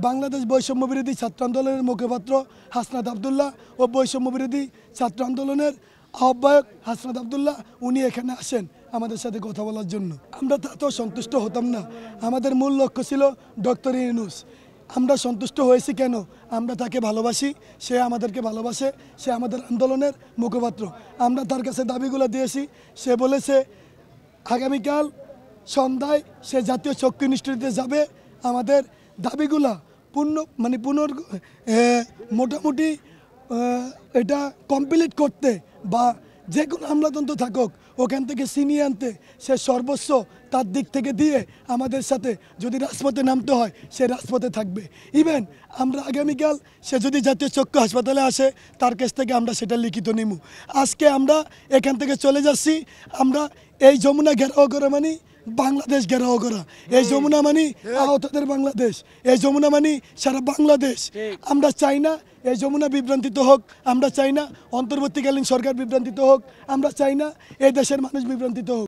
বাংলাদেশ বৈষম্য বিরোধী ছাত্র আন্দোলনের মুখপাত্র হাসনাত আবদুল্লাহ ও বৈষম্য বিরোধী ছাত্র আন্দোলনের আহ্বায়ক হাসনাত আবদুল্লাহ উনি এখানে আসেন আমাদের সাথে কথা বলার জন্য। আমরা তাতেও সন্তুষ্ট হতাম না। আমাদের মূল লক্ষ্য ছিল ডক্টর ইউনূস। আমরা সন্তুষ্ট হয়েছি কেন? আমরা তাকে ভালোবাসি, সে আমাদেরকে ভালোবাসে, সে আমাদের আন্দোলনের মুখপাত্র। আমরা তার কাছে দাবিগুলো দিয়েছি। সে বলেছে আগামীকাল সন্ধ্যায় সে জাতীয় চক্ষু ইনস্টিটিউটে যাবে আমাদের দাবিগুলা মোটামুটি এটা কমপ্লিট করতে, বা যে কোনো আমলাতন্ত্র থাকুক ওখান থেকে ছিনিয়ে আনতে সে সর্বস্ব তার দিক থেকে দিয়ে আমাদের সাথে যদি রাজপথে নামতে হয় সে রাজপথে থাকবে। ইভেন আমরা আগামীকাল সে যদি জাতীয় চক্ষু হাসপাতালে আসে তার কাছ থেকে আমরা সেটা লিখিত নিব। আজকে আমরা এখান থেকে চলে যাচ্ছি। আমরা এই যমুনা ঘেরাও করা মানে বাংলাদেশ ঘেরাও করা। এই যমুনা মানে আহতদের বাংলাদেশ, এই যমুনা মানে সারা বাংলাদেশ। আমরা চাই না এই যমুনা বিভ্রান্তিত হোক, আমরা চাই না অন্তর্বর্তীকালীন সরকার বিভ্রান্তিত হোক, আমরা চাই না এই দেশের মানুষ বিভ্রান্তিত হোক।